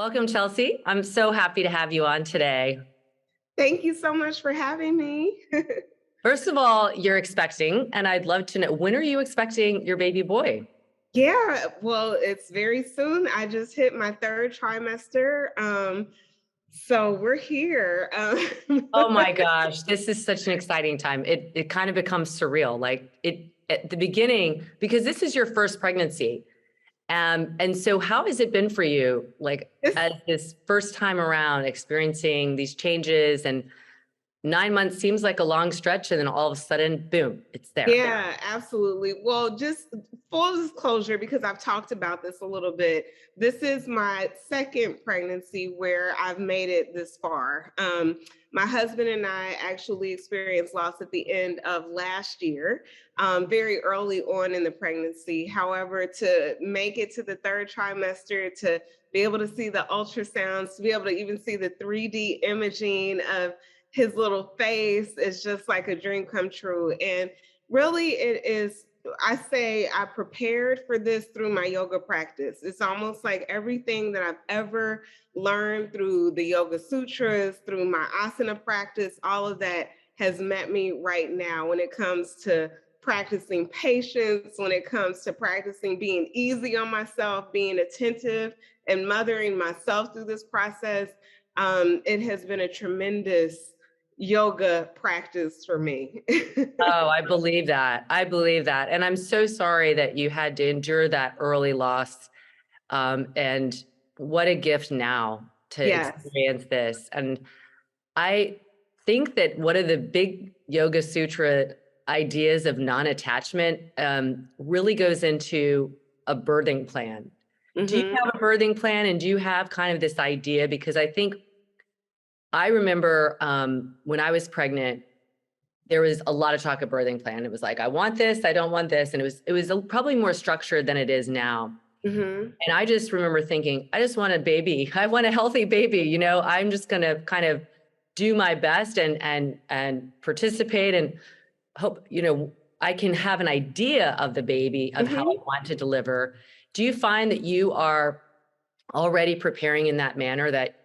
Welcome, Chelsea. I'm so happy to have you on today. Thank you so much for having me. First of all, you're expecting, and I'd love to know, when are you expecting your baby boy? Yeah, well, it's very soon. I just hit my third trimester. So we're here. Oh my gosh, this is such an exciting time. It kind of becomes surreal. Like it at the beginning, because this is your first pregnancy. And so how has it been for you, like it's as this first time around experiencing these changes, and 9 months seems like a long stretch, and then all of a sudden, boom, it's there. Yeah, absolutely. Well, just full disclosure, because I've talked about this a little bit. This is my second pregnancy where I've made it this far. My husband and I actually experienced loss at the end of last year, very early on in the pregnancy. However, to make it to the third trimester, to be able to see the ultrasounds, to be able to even see the 3D imaging of his little face is just like a dream come true. And really, it is. I say I prepared for this through my yoga practice. It's almost like everything that I've ever learned through the Yoga Sutras, through my asana practice, all of that has met me right now when it comes to practicing patience, when it comes to practicing being easy on myself, being attentive, and mothering myself through this process. It has been a tremendous yoga practice for me. Oh, I believe that. I believe that. And I'm so sorry that you had to endure that early loss. And what a gift now to Yes. experience this. And I think that one of the big Yoga Sutra ideas of non-attachment really goes into a birthing plan. Do you Mhm. have a birthing plan, and do you have kind of this idea? Because I think I remember when I was pregnant, there was a lot of talk of birthing plan. It was like, I want this, I don't want this. And it was probably more structured than it is now. Mhm. And I just remember thinking, I just want a baby. I want a healthy baby. I'm just going to kind of do my best and participate and hope, I can have an idea of the baby, of how I Mhm. want to deliver. Do you find that you are already preparing in that manner, that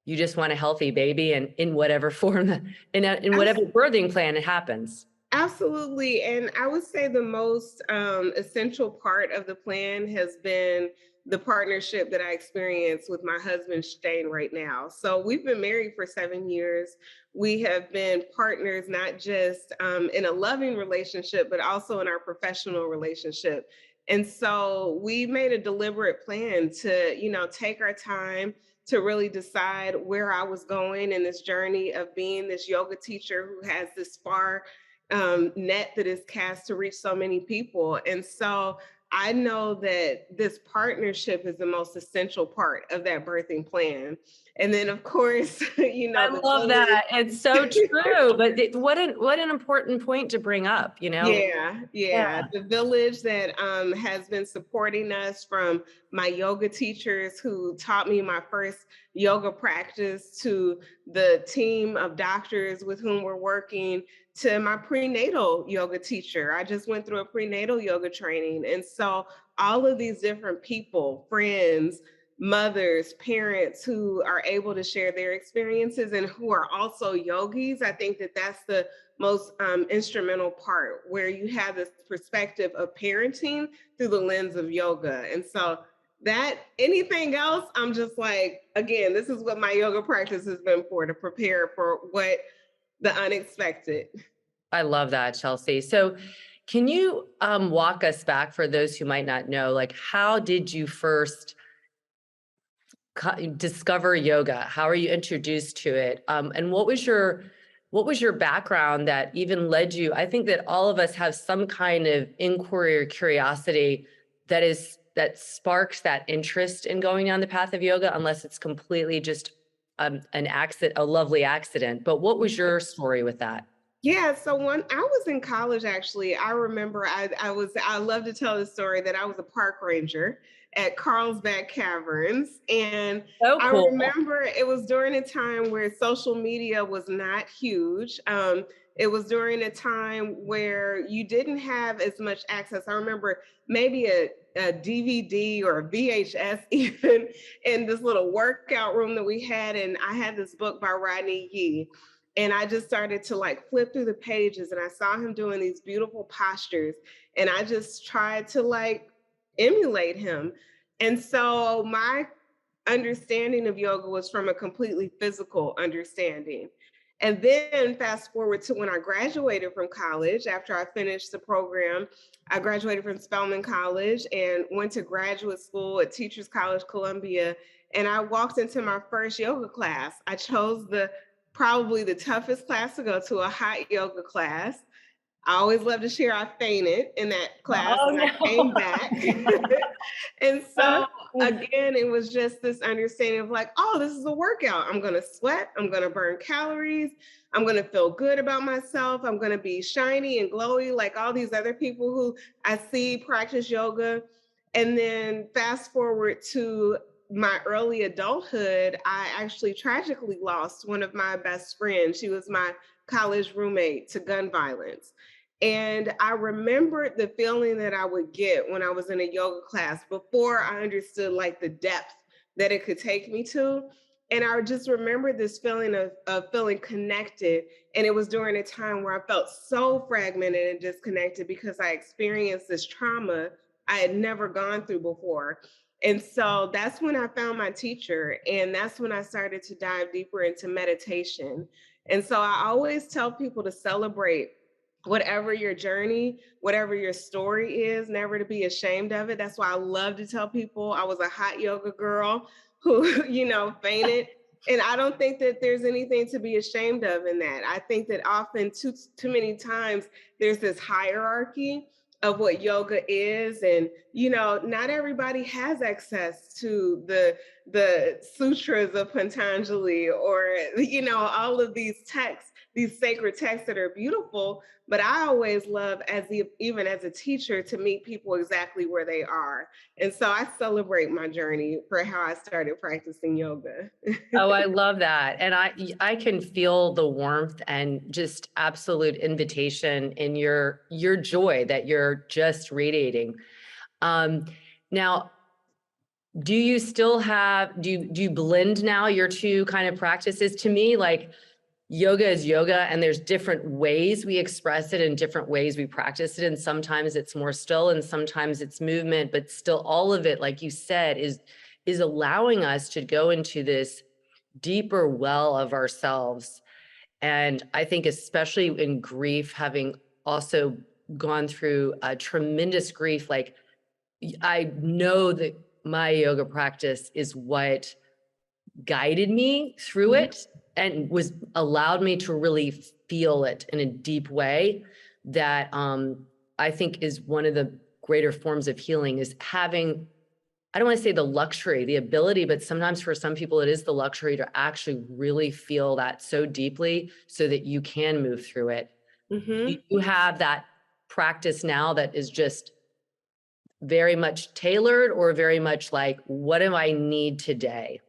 you just want a healthy baby, and in whatever form, in whatever Abs- birthing plan it happens? Absolutely. And I would say the most essential part of the plan has been the partnership that I experience with my husband, Shane, right now. So we've been married for 7 years. We have been partners, not just in a loving relationship, but also in our professional relationship. And so we made a deliberate plan to, take our time to really decide where I was going in this journey of being this yoga teacher who has this far net that is cast to reach so many people. And so I know that this partnership is the most essential part of that birthing plan. And then, of course, I the love village. that. It's so true. But what an important point to bring up, you know? Yeah, Yeah. yeah. The village that has been supporting us, from my yoga teachers who taught me my first yoga practice, to the team of doctors with whom we're working, to my prenatal yoga teacher. I just went through a prenatal yoga training. And so all of these different people, friends, mothers, parents who are able to share their experiences and who are also yogis, I think that that's the most instrumental part, where you have this perspective of parenting through the lens of yoga. And so that anything else, I'm just like, again, this is what my yoga practice has been for, to prepare for what the unexpected. I love that, Chelsea. So can you walk us back, for those who might not know, like, how did you first discover yoga? How are you introduced to it? And what was your background that even led you? I think that all of us have some kind of inquiry or curiosity that sparks that interest in going down the path of yoga, unless it's completely just an accident, a lovely accident. But what was your story with that? Yeah, so when I was in college, actually, I remember I love to tell the story that I was a park ranger at Carlsbad Caverns. And So I cool. remember it was during a time where social media was not huge. It was during a time where you didn't have as much access. I remember maybe a DVD or a VHS even in this little workout room that we had. And I had this book by Rodney Yee. And I just started to like flip through the pages and I saw him doing these beautiful postures. And I just tried to like emulate him. And so my understanding of yoga was from a completely physical understanding. And then fast forward to when I graduated from college, after I finished the program, I graduated from Spelman College and went to graduate school at Teachers College, Columbia. And I walked into my first yoga class. I chose probably the toughest class to go to, a hot yoga class. I always love to share I fainted in that class Oh and I came no. back. And so again, it was just this understanding of like, oh, this is a workout. I'm going to sweat. I'm going to burn calories. I'm going to feel good about myself. I'm going to be shiny and glowy like all these other people who I see practice yoga. And then fast forward to my early adulthood, I actually tragically lost one of my best friends. She was my college roommate to gun violence. And I remembered the feeling that I would get when I was in a yoga class before I understood like the depth that it could take me to. And I just remember this feeling of feeling connected. And it was during a time where I felt so fragmented and disconnected because I experienced this trauma I had never gone through before. And so that's when I found my teacher. And that's when I started to dive deeper into meditation. And so I always tell people to celebrate whatever your journey, whatever your story is, never to be ashamed of it. That's why I love to tell people I was a hot yoga girl who, fainted. And I don't think that there's anything to be ashamed of in that. I think that often too many times there's this hierarchy of what yoga is. And, not everybody has access to the sutras of Patanjali or, all of these texts, these sacred texts that are beautiful. But I always love, even as a teacher, to meet people exactly where they are. And so I celebrate my journey for how I started practicing yoga. Oh, I love that. And I can feel the warmth and just absolute invitation in your joy that you're just radiating. Um, Now, do you still do you blend now your two kind of practices? To me, like yoga is yoga and there's different ways we express it and different ways we practice it. And sometimes it's more still and sometimes it's movement, but still all of it, like you said, is allowing us to go into this deeper well of ourselves. And I think especially in grief, having also gone through a tremendous grief, like I know that my yoga practice is what guided me through it and was allowed me to really feel it in a deep way that I think is one of the greater forms of healing is having, I don't want to say the luxury, the ability, but sometimes for some people it is the luxury to actually really feel that so deeply so that you can move through it. Mm-hmm. You have that practice now that is just very much tailored or very much like, what do I need today?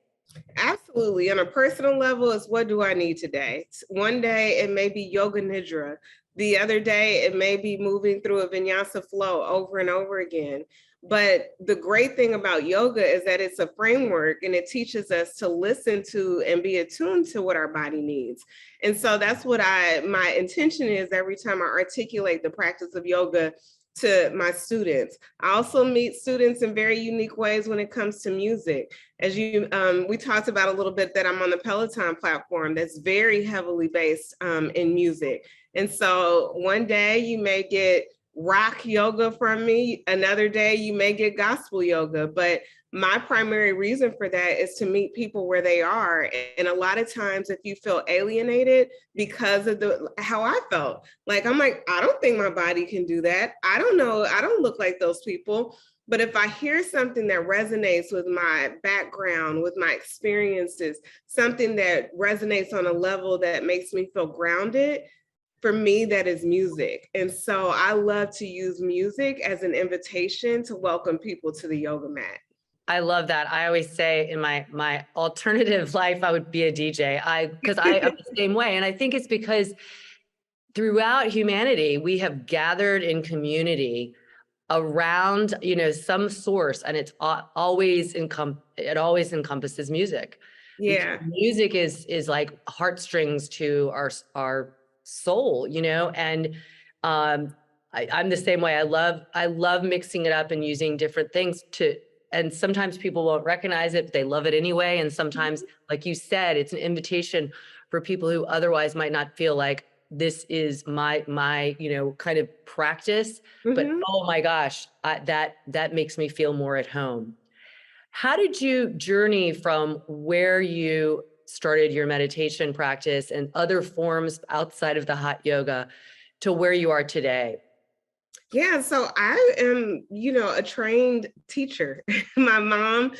Absolutely. On a personal level, it's what do I need today? One day it may be yoga nidra. The other day it may be moving through a vinyasa flow over and over again. But the great thing about yoga is that it's a framework and it teaches us to listen to and be attuned to what our body needs. And so that's what my intention is every time I articulate the practice of yoga to my students. I also meet students in very unique ways when it comes to music. As we talked about a little bit that I'm on the Peloton platform that's very heavily based in music. And so one day you may get rock yoga from me, another day you may get gospel yoga, but my primary reason for that is to meet people where they are. And a lot of times if you feel alienated because of how I felt, like I'm like, I don't think my body can do that. I don't know, I don't look like those people. But if I hear something that resonates with my background, with my experiences, something that resonates on a level that makes me feel grounded, for me, that is music. And so I love to use music as an invitation to welcome people to the yoga mat. I love that. I always say in my alternative life, I would be a DJ. Because I am the same way. And I think it's because throughout humanity, we have gathered in community around, some source, and it always encompasses music, because Yeah. music is like heartstrings to our soul, and um I'm the same way. I love mixing it up and using different things and sometimes people won't recognize it, but they love it anyway. And sometimes, like you said, it's an invitation for people who otherwise might not feel like this is my kind of practice, but Hmm. oh my gosh, that makes me feel more at home. How did you journey from where you started your meditation practice and other forms outside of the hot yoga to where you are today? Yeah, so I am, a trained teacher. My mom,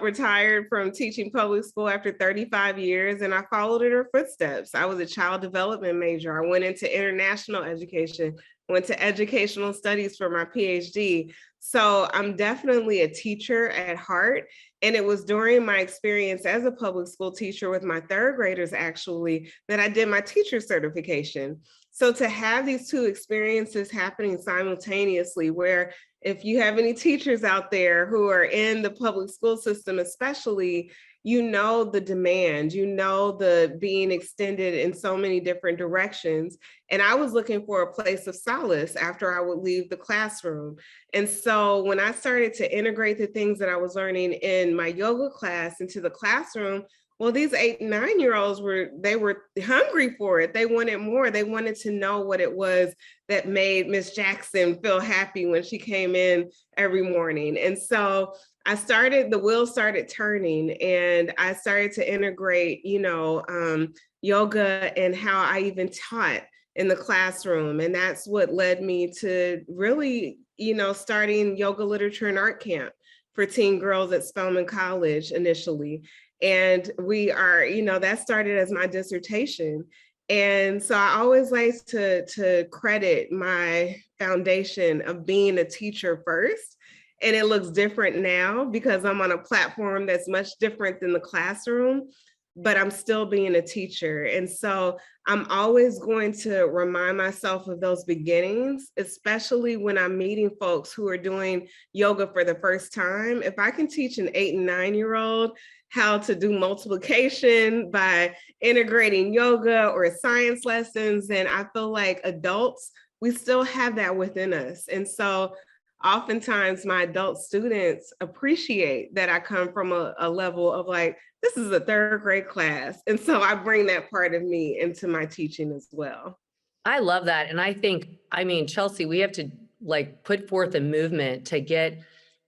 retired from teaching public school after 35 years, and I followed in her footsteps. I was a child development major. I went into international education, went to educational studies for my PhD. So I'm definitely a teacher at heart. And it was during my experience as a public school teacher with my third graders, actually, that I did my teacher certification. So to have these two experiences happening simultaneously, where if you have any teachers out there who are in the public school system, especially, the demand, the being extended in so many different directions. And I was looking for a place of solace after I would leave the classroom. And so when I started to integrate the things that I was learning in my yoga class into the classroom, well, these 8 and 9 year olds were hungry for it. They wanted more. They wanted to know what it was that made Miss Jackson feel happy when she came in every morning. And so the wheels started turning, and I started to integrate, yoga and how I even taught in the classroom. And that's what led me to really, starting yoga literature and art camp for teen girls at Spelman College initially. And that started as my dissertation. And so I always like to credit my foundation of being a teacher first. And it looks different now because I'm on a platform that's much different than the classroom, but I'm still being a teacher. And so I'm always going to remind myself of those beginnings, especially when I'm meeting folks who are doing yoga for the first time. If I can teach an 8 and 9 year old how to do multiplication by integrating yoga or science lessons, then I feel like adults, we still have that within us. And so oftentimes my adult students appreciate that I come from a level of like, this is a third grade class. And so I bring that part of me into my teaching as well. I love that. And Chelsea, we have to like put forth a movement to get,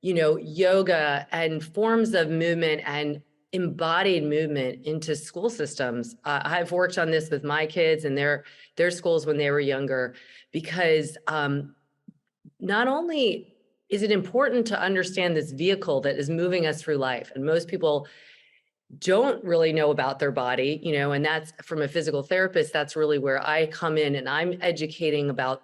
yoga and forms of movement and embodied movement into school systems. I've worked on this with my kids and their schools when they were younger, because not only is it important to understand this vehicle that is moving us through life, and most people don't really know about their body, and that's from a physical therapist. That's really where I come in, and I'm educating about,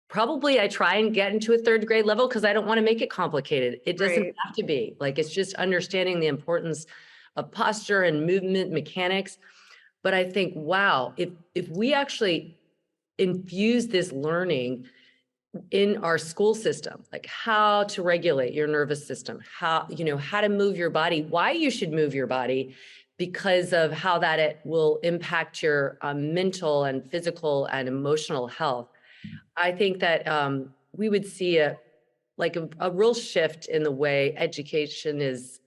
probably I try and get into a third grade level because I don't want to make it complicated. It doesn't Right. have to be. Like, it's just understanding the importance of posture and movement mechanics. But I think, wow, if we actually infuse this learning in our school system, like how to regulate your nervous system, how to move your body, why you should move your body, because of how that it will impact your mental and physical and emotional health. I think that we would see a real shift in the way education is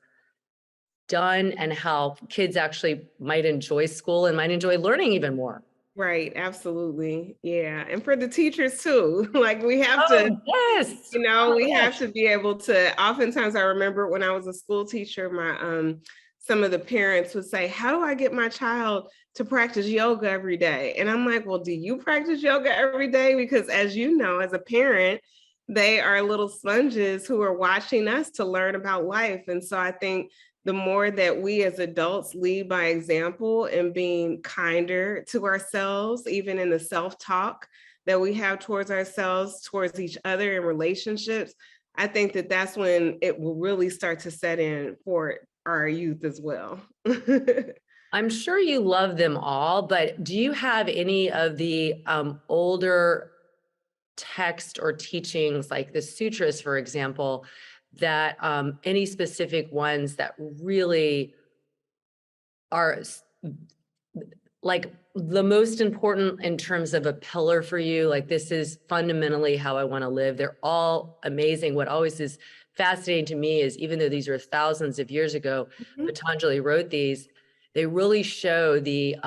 done and how kids actually might enjoy school and might enjoy learning even more. Right. Absolutely. Yeah. And for the teachers too, like Oh, yes. Oh we my have gosh. to be able to, oftentimes I remember when I was a school teacher, my some of the parents would say, how do I get my child to practice yoga every day? And I'm like, well, do you practice yoga every day? Because as you know, as a parent, they are little sponges who are watching us to learn about life. And so I think the more that we as adults lead by example and being kinder to ourselves, even in the self-talk that we have towards ourselves, towards each other in relationships, I think that that's when it will really start to set in for our youth as well. I'm sure you love them all, but do you have any of the older text or teachings like the Sutras, for example, that any specific ones that really are like the most important in terms of a pillar for you, like this is fundamentally how I want to live? They're all amazing. What always is fascinating to me is, even though these are thousands of years ago, Mhm. Patanjali wrote these, they really show the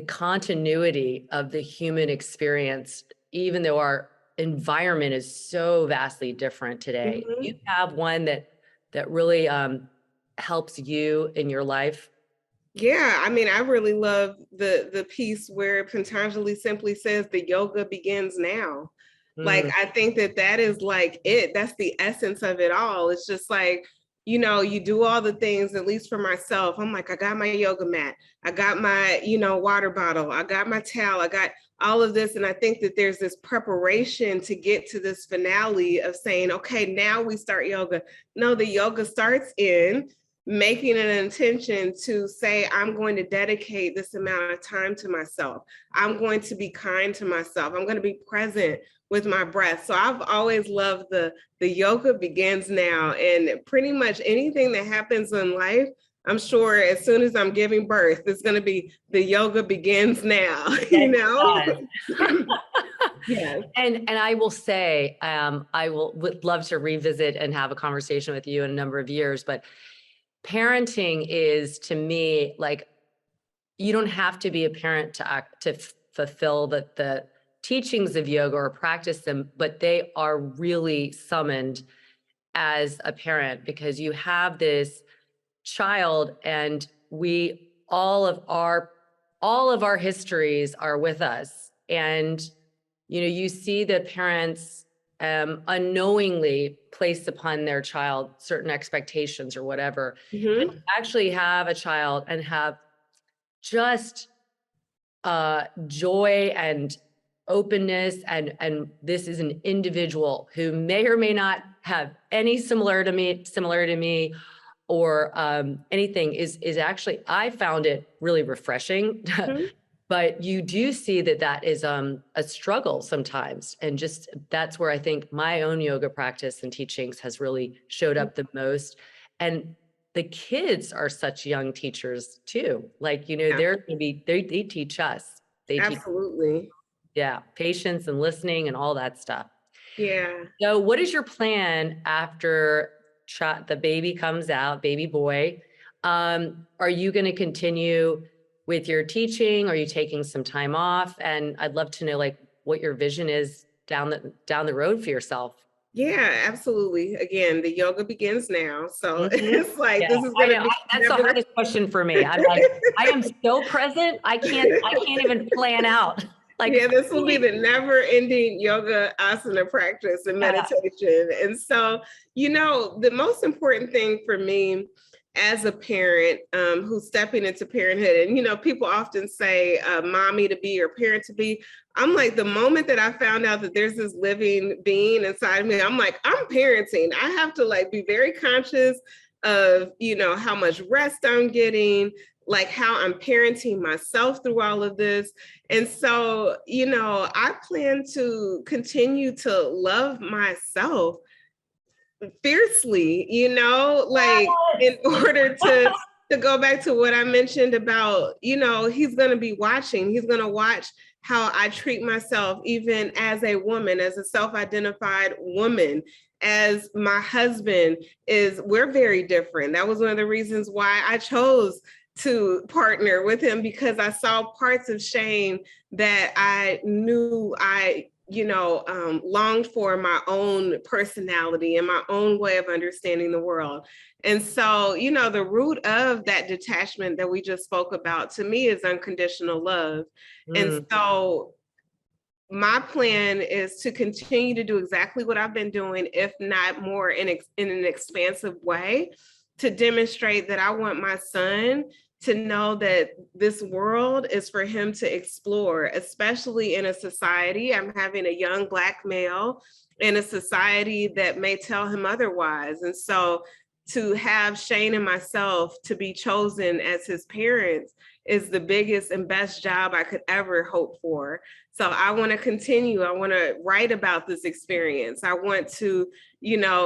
continuity of the human experience, even though our environment is so vastly different today. Mhm. You have one that really helps you in your life. Yeah, I mean, I really love the piece where Patanjali simply says the yoga begins now. Like, Mm, I think that that is like it. That's the essence of it all. It's just like, you do all the things, at least for myself. I'm like, I got my yoga mat, I got my, water bottle, I got my towel, I got all of this. And I think that there's this preparation to get to this finale of saying, okay, now we start yoga. No, the yoga starts in making an intention to say, I'm going to dedicate this amount of time to myself. I'm going to be kind to myself. I'm going to be present with my breath. So I've always loved the yoga begins now, and pretty much anything that happens in life, I'm sure as soon as I'm giving birth, it's going to be the yoga begins now, yes, it does. Yes. And I will say, would love to revisit and have a conversation with you in a number of years, but parenting is, to me, like, you don't have to be a parent to act to fulfill the teachings of yoga or practice them, but they are really summoned as a parent, because you have this child, and we all of our histories are with us. And you see that parents unknowingly place upon their child certain expectations or whatever, but Mhm. to actually have a child and have just joy and openness, and this is an individual who may or may not have any similar to me, or anything, is actually, I found it really refreshing. Mhm. But you do see that that is a struggle sometimes, and just that's where I think my own yoga practice and teachings has really showed up the most. And the kids are such young teachers too. Like, Yeah, they're going to be, they teach us. They teach, absolutely. yeah, patience and listening and all that stuff. Yeah. So what is your plan after the baby comes out, baby boy? Are you going to continue with your teaching? Are you taking some time off? And I'd love to know, like, what your vision is down the road for yourself. Yeah, absolutely. Again, the yoga begins now. So Mhm. it's like Yeah, this is I gonna know. be That's the never hardest question for me. I'm like, I am so present. I can't even plan out. Like, yeah, this will be really? the never-ending yoga asana practice and Yeah. meditation. And so, the most important thing for me as a parent who's stepping into parenthood, and people often say mommy to be or parent to be. I'm like, the moment that I found out that there's this living being inside of me, I'm like, I'm parenting. I have to like be very conscious of, how much rest I'm getting, like how I'm parenting myself through all of this. And so, I plan to continue to love myself fiercely, like in order to go back to what I mentioned about, he's going to be watching. He's going to watch how I treat myself, even as a woman, as a self-identified woman, as my husband is. We're very different. That was one of the reasons why I chose to partner with him, because I saw parts of Shane that I knew I longed for my own personality and my own way of understanding the world. And so, the root of that detachment that we just spoke about to me is unconditional love. And Mm, so, my plan is to continue to do exactly what I've been doing, if not more in an expansive way, to demonstrate that I want my son to know that this world is for him to explore, especially in a society. I'm having a young Black male in a society that may tell him otherwise. And so to have Shane and myself to be chosen as his parents is the biggest and best job I could ever hope for. So I want to continue. I want to write about this experience. I want to,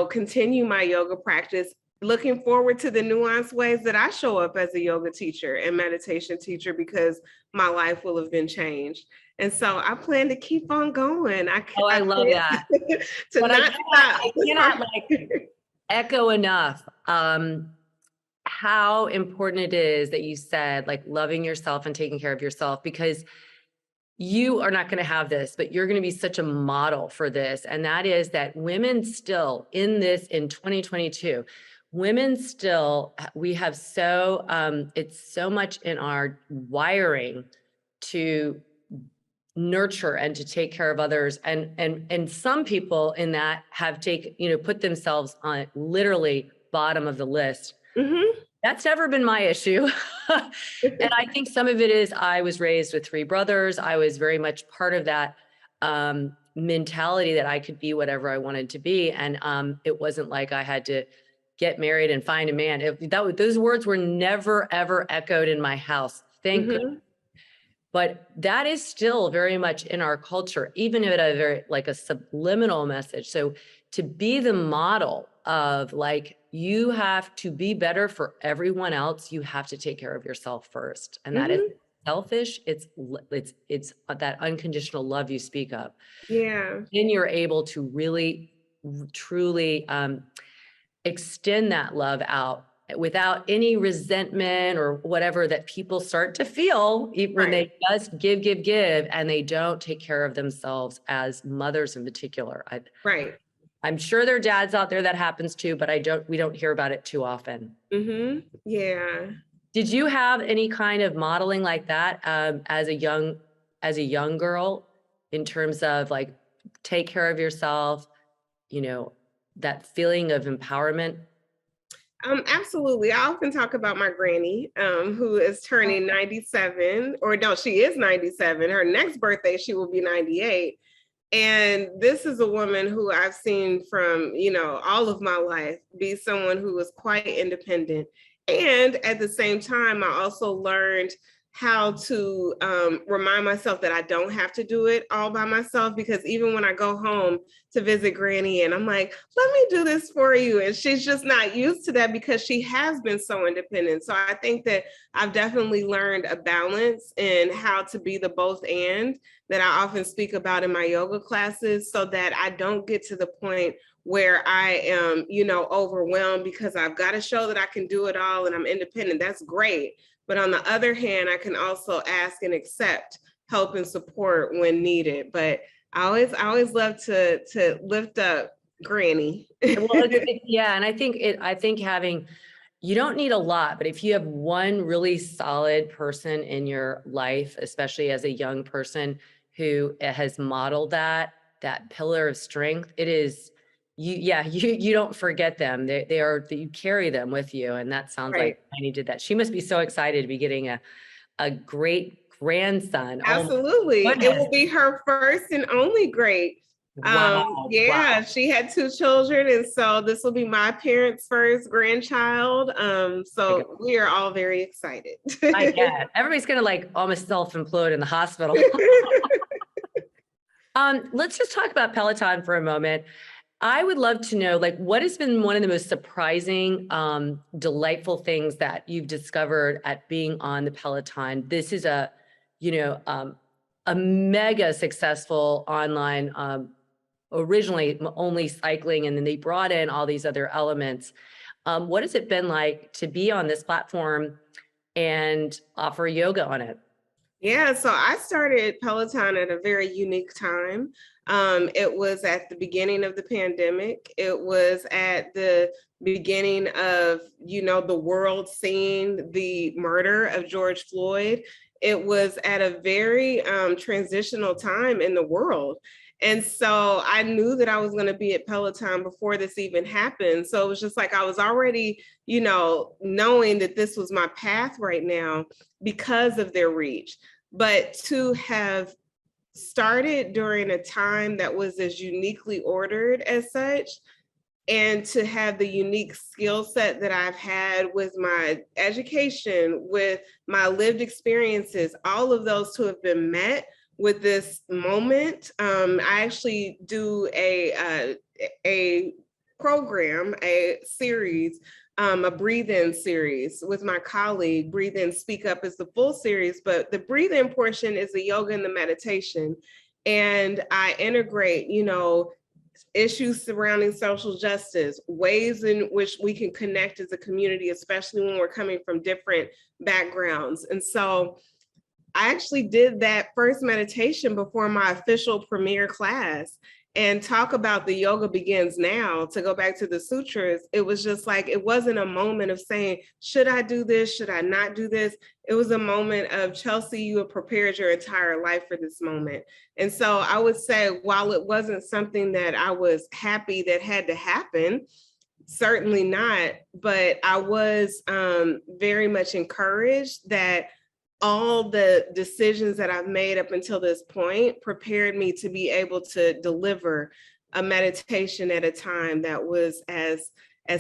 continue my yoga practice, looking forward to the nuanced ways that I show up as a yoga teacher and meditation teacher, because my life will have been changed. And so I plan to keep on going. I love that. to but not stop. I cannot echo enough how important it is that you said, like, loving yourself and taking care of yourself, because you are not going to have this, but you're going to be such a model for this. And that is that women still in 2022, women still, we have it's so much in our wiring to nurture and to take care of others. And some people in that have put themselves on literally bottom of the list. Mm-hmm. That's never been my issue. And I think some of it is I was raised with 3 brothers. I was very much part of that mentality that I could be whatever I wanted to be. And it wasn't like I had to get married and find a man. Those words were never, ever echoed in my house. Thank goodness. But that is still very much in our culture, even at a very a subliminal message. So to be the model of you have to be better for everyone else, you have to take care of yourself first. And that is selfish. It's that unconditional love you speak of. Yeah. Then you're able to really, truly extend that love out without any resentment or whatever that people start to feel when they just give, and they don't take care of themselves as mothers in particular. I'm sure there are dads out there that happens too, but we don't hear about it too often. Yeah. Did you have any kind of modeling like that as a young girl, in terms of take care of yourself, that feeling of empowerment? Absolutely. I often talk about my granny, who is turning 97, or no, she is 97. Her next birthday, she will be 98. And this is a woman who I've seen from, all of my life be someone who was quite independent. And at the same time, I also learned how to remind myself that I don't have to do it all by myself, because even when I go home to visit Granny and I'm like, let me do this for you, and she's just not used to that because she has been so independent. So I think that I've definitely learned a balance in how to be the both and that I often speak about in my yoga classes, so that I don't get to the point where I am, overwhelmed because I've got to show that I can do it all and I'm independent. That's great. But on the other hand, I can also ask and accept help and support when needed. But I always love to lift up Granny. Yeah, and I think having, you don't need a lot, but if you have one really solid person in your life, especially as a young person who has modeled that pillar of strength, it is you don't forget them. You carry them with you. And that sounds like Tiny did that. She must be so excited to be getting a great grandson. Absolutely. Oh, it will be her first and only great. Wow. She had 2 children, and so this will be my parents' first grandchild. So we are all very excited. I get it. Everybody's gonna almost self-implode in the hospital. Let's just talk about Peloton for a moment. I would love to know, what has been one of the most surprising, delightful things that you've discovered at being on the Peloton? This is a mega successful online, originally only cycling, and then they brought in all these other elements. What has it been like to be on this platform and offer yoga on it? Yeah, so I started Peloton at a very unique time. It was at the beginning of the pandemic. It was at the beginning of, the world seeing the murder of George Floyd. It was at a very transitional time in the world. And so I knew that I was going to be at Peloton before this even happened. So it was just I was already, knowing that this was my path right now because of their reach. But to have started during a time that was as uniquely ordered as such, and to have the unique skill set that I've had with my education, with my lived experiences, all of those to have been met with this moment. I actually do a program, a series, a breathe in series with my colleague. Breathe in, speak up is the full series, but the breathe in portion is the yoga and the meditation. And I integrate, issues surrounding social justice, ways in which we can connect as a community, especially when we're coming from different backgrounds. And so I actually did that first meditation before my official premiere class. And talk about the yoga begins now, to go back to the sutras. It was just like, it wasn't a moment of saying, should I do this? Should I not do this? It was a moment of, Chelsea, you have prepared your entire life for this moment. And so I would say, while it wasn't something that I was happy that had to happen, certainly not, but I was very much encouraged that all the decisions that I've made up until this point prepared me to be able to deliver a meditation at a time that was as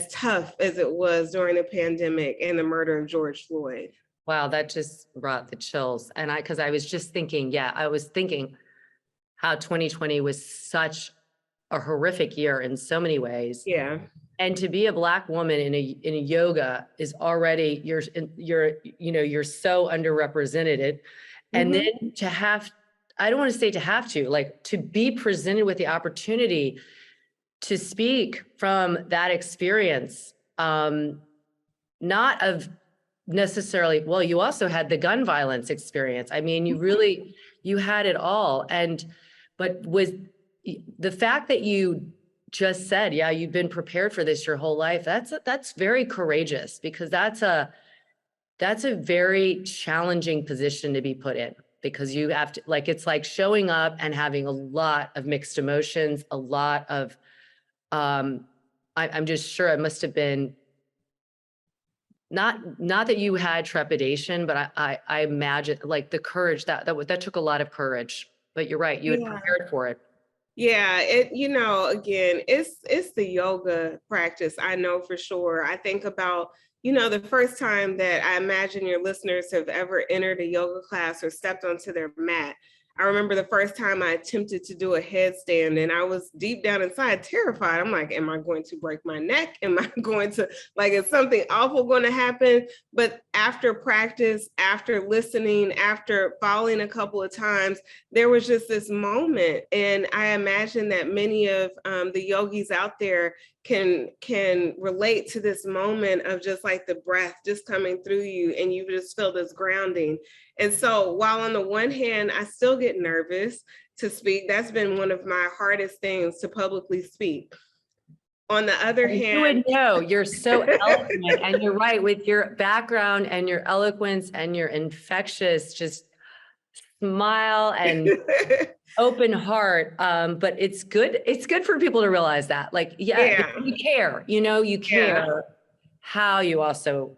tough as it was during the pandemic and the murder of George Floyd. Wow, that just brought the chills. And because I was just thinking, I was thinking how 2020 was such a horrific year in so many ways. Yeah. And to be a Black woman in a yoga is already, you're so underrepresented. And then to have, I don't want to say to have to, like, to be presented with the opportunity to speak from that experience, not of necessarily, well, you also had the gun violence experience. I mean, you had it all. But with the fact that you just said, you've been prepared for this your whole life, that's very courageous, because that's a very challenging position to be put in, because you have to, like, it's like showing up and having a lot of mixed emotions, a lot of, I'm just sure it must have been not that you had trepidation, but I imagine, like, the courage that took a lot of courage, but you're right, you had prepared for it. Yeah, again, it's the yoga practice. I know for sure. I think about, the first time that I imagine your listeners have ever entered a yoga class or stepped onto their mat. I remember the first time I attempted to do a headstand, and I was deep down inside terrified. I'm like, am I going to break my neck? Am I going to, like, is something awful going to happen? But after practice, after listening, after falling a couple of times, there was just this moment. And I imagine that many of the yogis out there can relate to this moment of just like the breath just coming through you, and you just feel this grounding. And so while on the one hand, I still get nervous to speak, that's been one of my hardest things, to publicly speak. On the other hand, you would know, you're so eloquent, and you're right, with your background and your eloquence and your infectious just smile and open heart. But it's good for people to realize that, like, you care, you care how you also,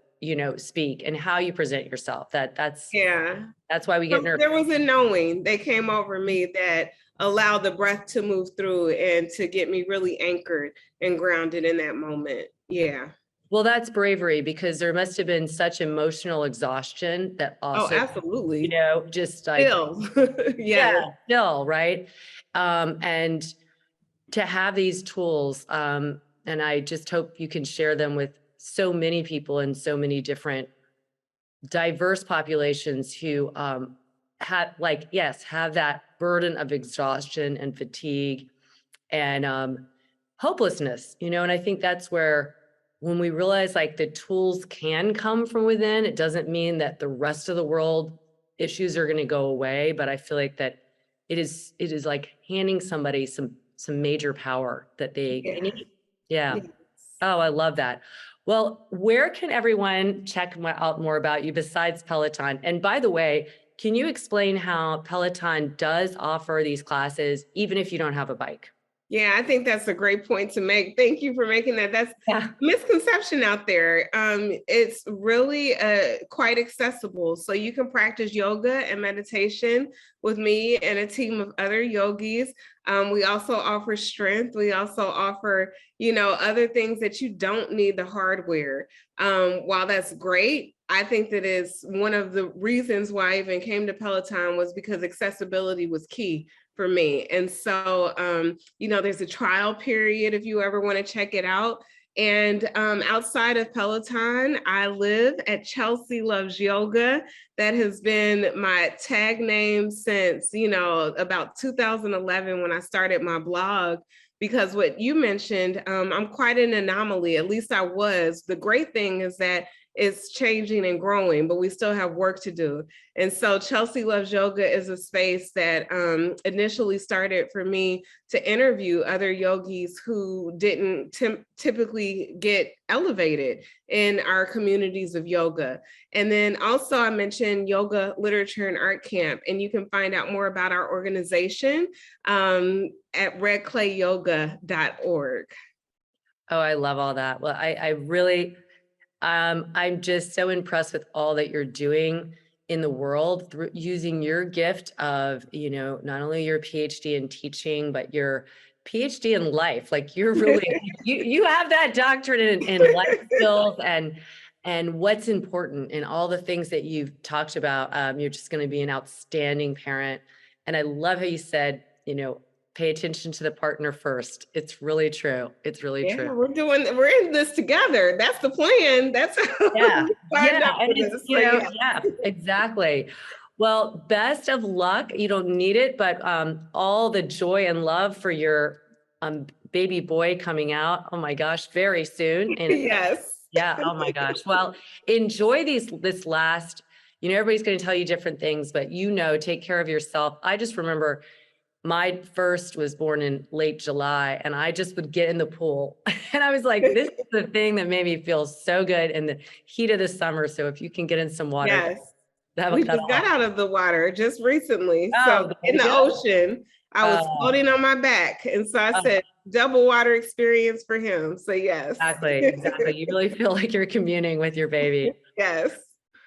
speak and how you present yourself. That's why we get nervous. There was a knowing that came over me that allowed the breath to move through and to get me really anchored and grounded in that moment. Yeah. Well, that's bravery, because there must have been such emotional exhaustion that also, absolutely. just like, still. still, right? And to have these tools, and I just hope you can share them with so many people in so many different diverse populations who have that burden of exhaustion and fatigue and hopelessness, and I think that's where, when we realize, like, the tools can come from within, it doesn't mean that the rest of the world issues are going to go away, but I feel like that it is like handing somebody some major power that they need. Yeah. Yes. Oh, I love that. Well, where can everyone check out more about you besides Peloton? And by the way, can you explain how Peloton does offer these classes even if you don't have a bike? Yeah, I think that's a great point to make. Thank you for making that. That's Yeah. misconception out there. It's really quite accessible. So you can practice yoga and meditation with me and a team of other yogis. We also offer strength. We also offer, other things that you don't need the hardware. While that's great, I think that is one of the reasons why I even came to Peloton was because accessibility was key for me. And so, there's a trial period if you ever want to check it out. And outside of Peloton, I live at Chelsea Loves Yoga. That has been my tag name since, about 2011 when I started my blog. Because what you mentioned, I'm quite an anomaly, at least I was. The great thing is that it's changing and growing, but we still have work to do. And so Chelsea Loves Yoga is a space that initially started for me to interview other yogis who didn't typically get elevated in our communities of yoga. And then also I mentioned Yoga Literature and Art Camp, and you can find out more about our organization at redclayyoga.org. Oh, I love all that. Well, I really, I'm just so impressed with all that you're doing in the world through using your gift of, not only your PhD in teaching, but your PhD in life. Like you're really, you have that doctorate in life skills and what's important and all the things that you've talked about. You're just going to be an outstanding parent. And I love how you said, pay attention to the partner first. It's really true. It's really Yeah, true. we're in this together. That's the plan. That's how Yeah. we signed Yeah. up And for it's, this. So yeah. yeah, exactly. Well, best of luck. You don't need it, but all the joy and love for your baby boy coming out. Oh my gosh, very soon. And Yes. yeah, oh my gosh. Well, enjoy this last, everybody's going to tell you different things, but take care of yourself. I just remember my first was born in late July, and I just would get in the pool. And I was like, this is the thing that made me feel so good in the heat of the summer. So if you can get in some water, Yes. We that'll just got out of the water just recently. So oh, there in you the go. ocean, I was Oh, floating on my back. And so I oh, said, double water experience for him. So yes. exactly. You really feel like you're communing with your baby. Yes.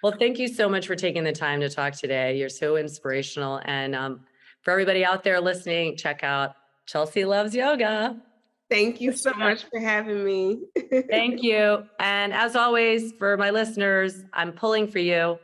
Well, thank you so much for taking the time to talk today. You're so inspirational. And for everybody out there listening, check out Chelsea Loves Yoga. Thank you so much for having me. Thank you. And as always, for my listeners, I'm pulling for you.